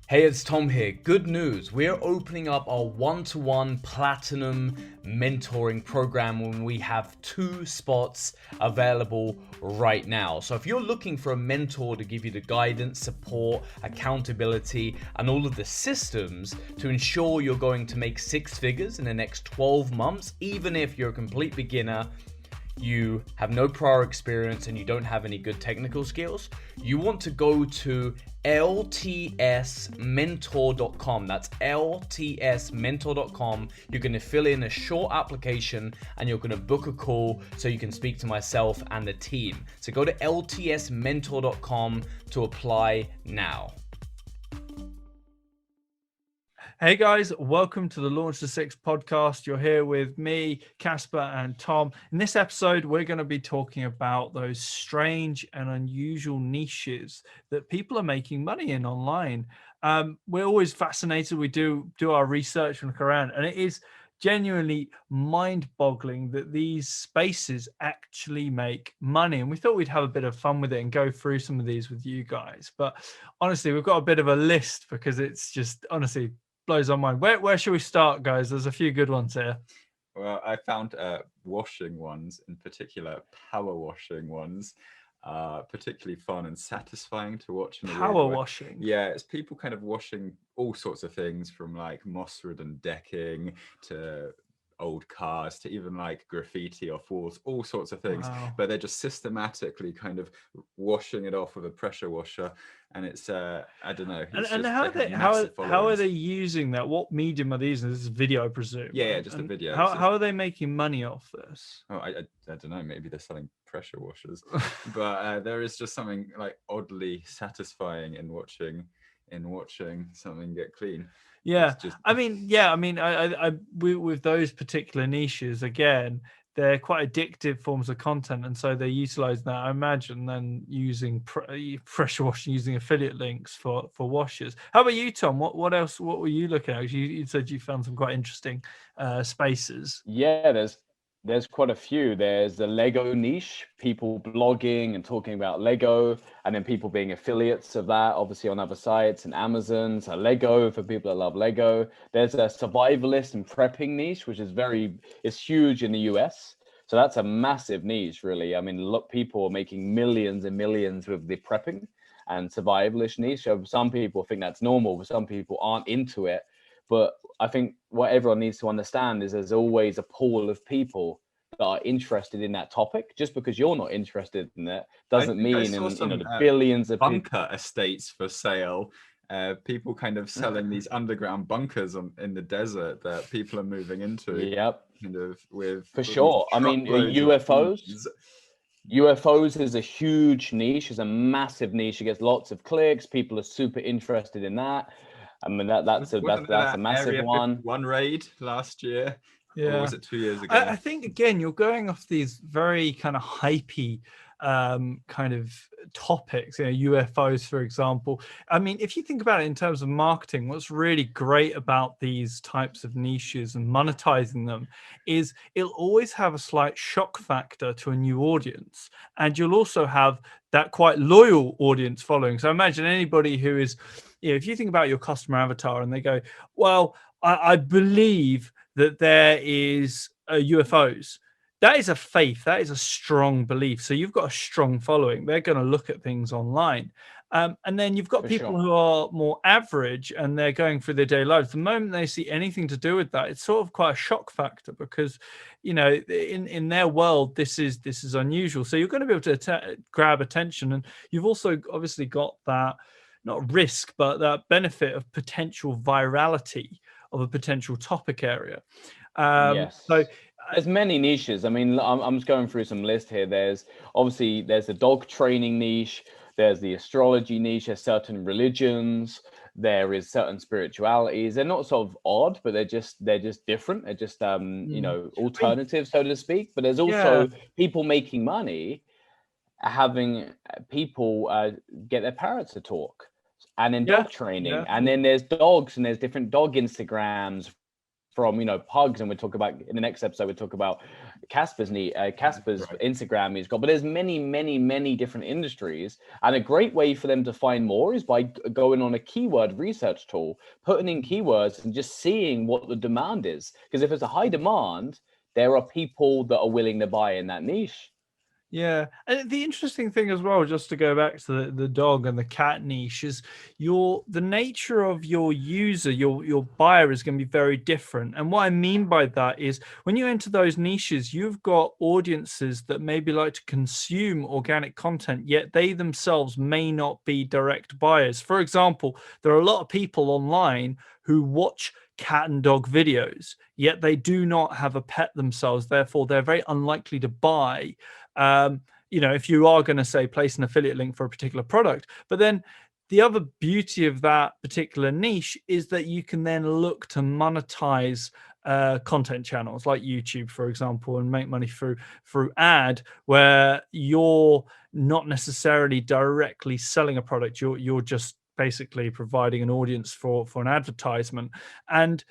Hey, it's Tom here. Good news. We're opening up our one-to-one platinum mentoring program when we have 2 spots available right now. So if you're looking for a mentor to give you the guidance, support, accountability, and all of the systems to ensure you're going to make 6 figures in the next 12 months, even if you're a complete beginner, you have no prior experience, and you don't have any good technical skills, you want to go to ltsmentor.com. That's ltsmentor.com. You're going to fill in a short application and you're going to book a call so you can speak to myself and the team. So go to ltsmentor.com to apply now. Hey guys, welcome to the Launch to Six podcast. You're here with me, Casper, and Tom. In this episode, we're going to be talking about those strange and unusual niches that people are making money in online. We're always fascinated. We do our research and look around, and it is genuinely mind-boggling that these spaces actually make money. And we thought we'd have a bit of fun with it and go through some of these with you guys. But honestly, we've got a bit of a list because it's just honestly blows our mind. Where should we start, guys? There's a few good ones here. Well, I found washing ones, in particular power washing ones, particularly fun and satisfying to watch. Power washing? Yeah, it's people kind of washing all sorts of things, from like moss-ridden decking to old cars to even like graffiti off walls, all sorts of things. Wow. But they're just systematically kind of washing it off with a pressure washer, and it's I don't know. And how are they using that? What medium are these? This is video, I presume. Yeah, just a video. How are they making money off this? Oh, I don't know. Maybe they're selling pressure washers, but there is just something like oddly satisfying in watching something get clean. Yeah, I mean, with those particular niches, again, they're quite addictive forms of content, and so they utilize that. I imagine then using pressure washing, using affiliate links for washers. How about you, Tom? What else? What were you looking at? You said you found some quite interesting spaces. Yeah, there's quite a few. There's the Lego niche, people blogging and talking about Lego, and then people being affiliates of that, obviously on other sites and Amazon. So Lego for people that love Lego. There's a survivalist and prepping niche, which is huge in the US. So that's a massive niche, really. I mean, look, people are making millions and millions with the prepping and survivalist niche. So some people think that's normal, but some people aren't into it. But I think what everyone needs to understand is there's always a pool of people that are interested in that topic. Just because you're not interested in it doesn't mean the billions of bunker estates for sale. People kind of selling these underground bunkers in the desert that people are moving into. Yep. Kind of with for sure. I mean, UFOs. UFOs is a huge niche. It's a massive niche. It gets lots of clicks. People are super interested in that. I mean, that's a massive one. One raid last year. Yeah. Or was it 2 years ago? I think, again, you're going off these very kind of hypey kind of topics, UFOs, for example. I mean, if you think about it in terms of marketing, what's really great about these types of niches and monetizing them is it'll always have a slight shock factor to a new audience. And you'll also have that quite loyal audience following. So imagine anybody who is, if you think about your customer avatar and they go, well, I believe that there is UFOs. That is a faith. That is a strong belief. So you've got a strong following. They're going to look at things online. And then you've got people who are more average and they're going through their daily lives. The moment they see anything to do with that, it's sort of quite a shock factor because, in their world, this is unusual. So you're going to be able to grab attention. And you've also obviously got that, not risk, but that benefit of potential virality of a potential topic area. Yes. So there's many niches. I mean, I'm just going through some list here. There's the dog training niche. There's the astrology niche. There's certain religions. There is certain spiritualities. They're not sort of odd, but they're just different. They're just alternatives, so to speak. But there's also people making money, having people get their parrots to talk. And then dog training, and then there's dogs, and there's different dog Instagrams from, you know, pugs, and we'll talk about in the next episode, we'll talk about Casper's Instagram he's got, but there's many different industries, and a great way for them to find more is by going on a keyword research tool, putting in keywords and just seeing what the demand is, because if there's a high demand, there are people that are willing to buy in that niche. Yeah, and the interesting thing as well, just to go back to the dog and the cat niche, is the nature of your user, your buyer is going to be very different. And what I mean by that is when you enter those niches, you've got audiences that maybe like to consume organic content, yet they themselves may not be direct buyers. For example, there are a lot of people online who watch cat and dog videos, yet they do not have a pet themselves. Therefore, they're very unlikely to buy. You know, if you are going to say place an affiliate link for a particular product. But then the other beauty of that particular niche is that you can then look to monetize content channels like YouTube, for example, and make money through ad, where you're not necessarily directly selling a product. You're just basically providing an audience for an advertisement. And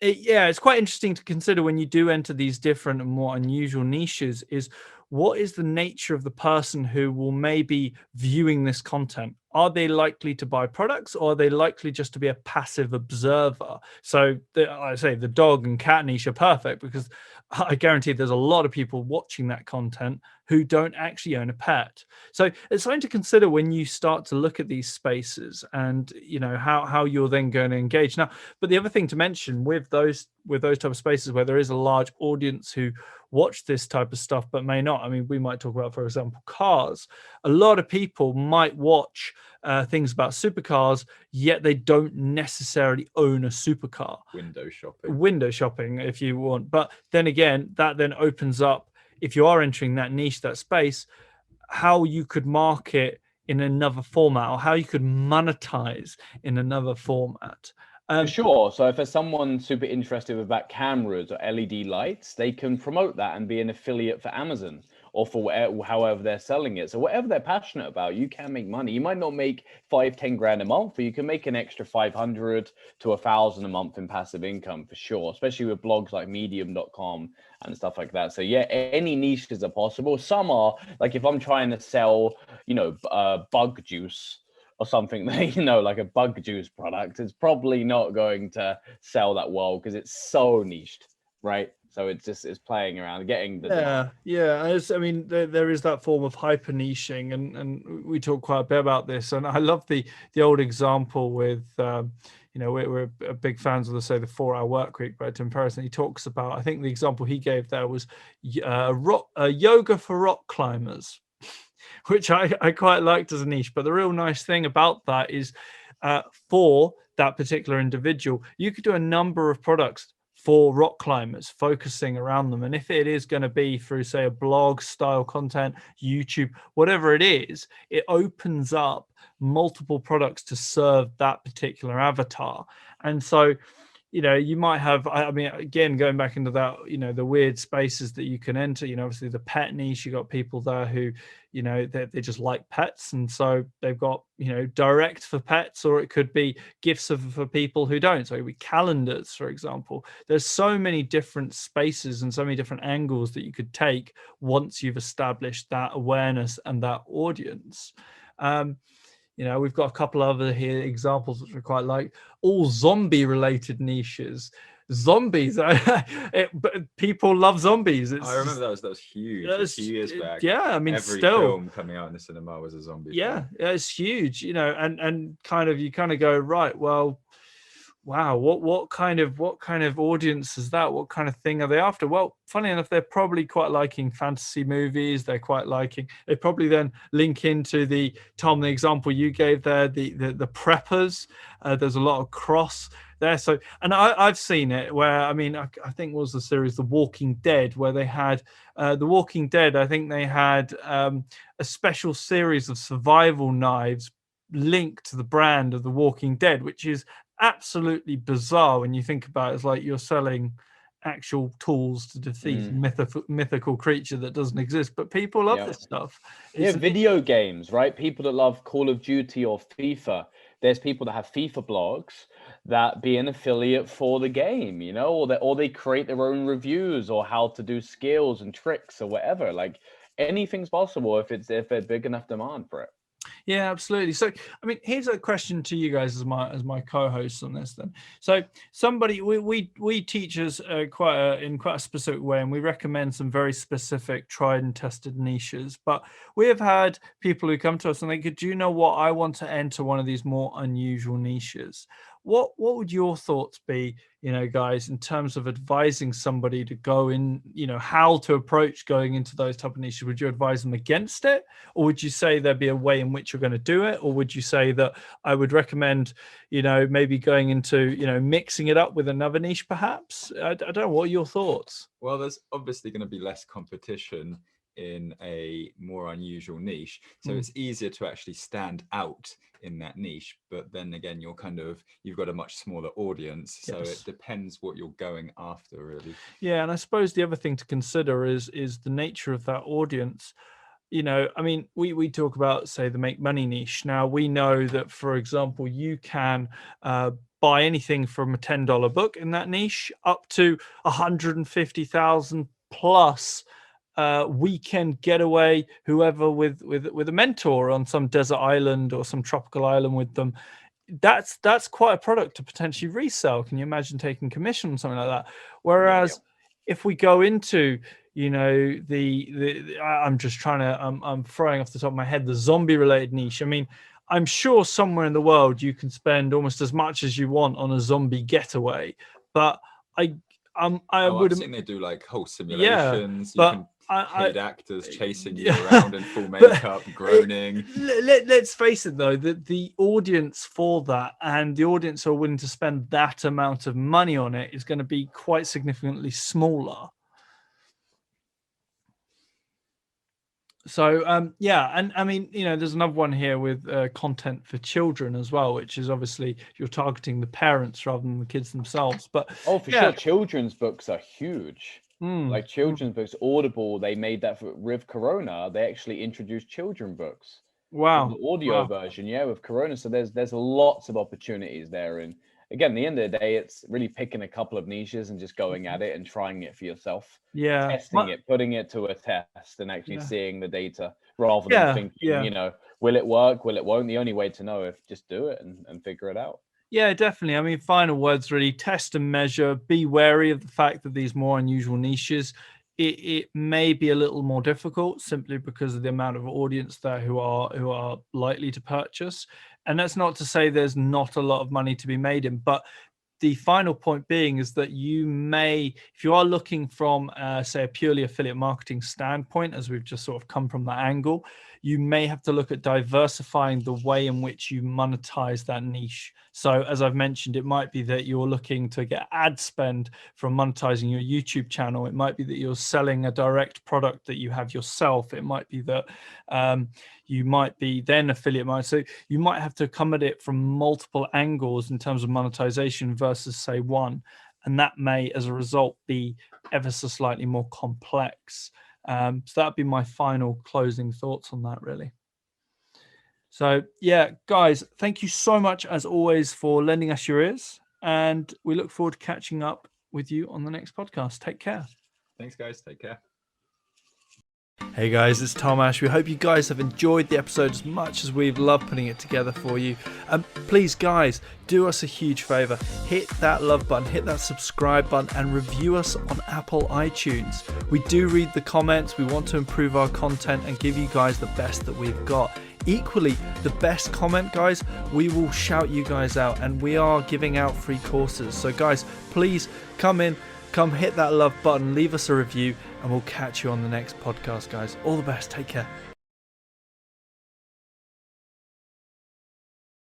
it's quite interesting to consider when you do enter these different and more unusual niches, is what is the nature of the person who will maybe viewing this content? Are they likely to buy products, or are they likely just to be a passive observer? So I say the dog and cat niche are perfect, because I guarantee there's a lot of people watching that content who don't actually own a pet. So it's something to consider when you start to look at these spaces, and you know how you're then going to engage. Now, but the other thing to mention with those type of spaces where there is a large audience who watch this type of stuff but may not. I mean, we might talk about, for example, cars. A lot of people might watch things about supercars, yet they don't necessarily own a supercar. Window shopping, if you want. But then again, that then opens up, if you are entering that niche, that space, how you could market in another format, or how you could monetize in another format. For sure. So if there's someone super interested about cameras or LED lights, they can promote that and be an affiliate for Amazon, or for however they're selling it. So whatever they're passionate about, you can make money. You might not make 5-10 grand a month, but you can make an extra 500 to 1,000 a month in passive income, for sure, especially with blogs like medium.com and stuff like that. So yeah, any niches are possible. Some are, like if I'm trying to sell, you know, bug juice or something that, you know, like a bug juice product, it's probably not going to sell that well because it's so niched, right? So it's playing around, getting the I mean, there is that form of hyper niching, and we talk quite a bit about this. And I love the old example with you know, we're big fans of the 4-hour work week by Tim Ferriss, and he talks about, I think the example he gave there was yoga for rock climbers, which I quite liked as a niche. But the real nice thing about that is for that particular individual, you could do a number of products for rock climbers, focusing around them. And if it is going to be through, say, a blog style content, YouTube, whatever it is, it opens up multiple products to serve that particular avatar. And so, you know, you might have, I mean, again, going back into that, you know, the weird spaces that you can enter, you know, obviously the pet niche, you got people there who, you know, they just like pets. And so they've got, you know, direct for pets, or it could be gifts for people who don't. So it could be calendars, for example. There's so many different spaces and so many different angles that you could take once you've established that awareness and that audience. You know, we've got a couple other here examples which we quite like. All zombie related niches. Zombies, but people love zombies. I remember that was huge a few years back. Yeah, I mean, every still film coming out in the cinema was a zombie film. Yeah, it's huge, you know, and kind of you kind of go, right, well, wow, what kind of audience is that? What kind of thing are they after? Well, funny enough, they're probably quite liking fantasy movies. They probably then link into the example you gave there, the preppers. There's a lot of cross there. So, and I've seen it where, I mean, I think it was the series The Walking Dead, where they had The Walking Dead. I think they had a special series of survival knives linked to the brand of The Walking Dead, which is absolutely bizarre when you think about it. It's like you're selling actual tools to defeat mythical creature that doesn't exist, but people love this stuff. Video games, right? People that love Call of Duty or FIFA, there's people that have FIFA blogs that be an affiliate for the game, you know, or they create their own reviews or how to do skills and tricks or whatever. Like anything's possible if there's big enough demand for it. Yeah, absolutely. So, I mean, here's a question to you guys as my co-hosts on this. Then, so somebody we teachers in quite a specific way, and we recommend some very specific, tried and tested niches. But we have had people who come to us and they go, "Do you know what? I want to enter one of these more unusual niches." What would your thoughts be, guys, in terms of advising somebody to go in, how to approach going into those type of niches? Would you advise them against it, or would you say there'd be a way in which you're going to do it, or would you say that I would recommend, maybe going into, mixing it up with another niche, perhaps? I don't know. What are your thoughts? Well, there's obviously going to be less competition in a more unusual niche, so it's easier to actually stand out in that niche. But then again, you've got a much smaller audience, so it depends what you're going after, really. Yeah, and I suppose the other thing to consider is the nature of that audience. I mean, we talk about, say, the make money niche. Now we know that, for example, you can buy anything from a $10 book in that niche up to 150,000 plus weekend getaway, whoever with a mentor on some desert island or some tropical island with them. That's quite a product to potentially resell. Can you imagine taking commission on something like that? Whereas if we go into, I'm just trying to, I'm throwing off the top of my head, the zombie related niche. I mean, I'm sure somewhere in the world you can spend almost as much as you want on a zombie getaway, but I've seen they do like whole simulations. Yeah, you can paid actors chasing you around in full makeup, groaning. Let's face it, though, that the audience for that and the audience who are willing to spend that amount of money on it is going to be quite significantly smaller. So, and I mean, there's another one here with content for children as well, which is obviously you're targeting the parents rather than the kids themselves. But sure, children's books are huge. Like children's books, Audible, they made that with Corona. They actually introduced children books. Wow. The audio version, with Corona. So there's lots of opportunities there. And again, at the end of the day, it's really picking a couple of niches and just going at it and trying it for yourself. Yeah. Testing it, putting it to a test and actually seeing the data rather than thinking, will it work? Will it won't? The only way to know is just do it and figure it out. Yeah, definitely. I mean, final words really: test and measure. Be wary of the fact that these more unusual niches, it may be a little more difficult simply because of the amount of audience there who are likely to purchase. And that's not to say there's not a lot of money to be made in, but the final point being is that you may, if you are looking from, say, a purely affiliate marketing standpoint, as we've just sort of come from that angle, you may have to look at diversifying the way in which you monetize that niche. So as I've mentioned, it might be that you're looking to get ad spend from monetizing your YouTube channel. It might be that you're selling a direct product that you have yourself. It might be that you might be then affiliate marketing. So you might have to come at it from multiple angles in terms of monetization versus, say, one. And that may, as a result, be ever so slightly more complex. So that'd be my final closing thoughts on that, really. So yeah, guys, thank you so much as always for lending us your ears, and we look forward to catching up with you on the next podcast. Take care. Thanks, guys. Take care. Hey guys, it's Tom Ash. We hope you guys have enjoyed the episode as much as we've loved putting it together for you. Please, guys, do us a huge favor. Hit that love button, hit that subscribe button, and review us on Apple iTunes. We do read the comments. We want to improve our content and give you guys the best that we've got. Equally, the best comment, guys, we will shout you guys out, and we are giving out free courses. So guys, please come hit that love button, leave us a review, and we'll catch you on the next podcast, guys. All the best. Take care.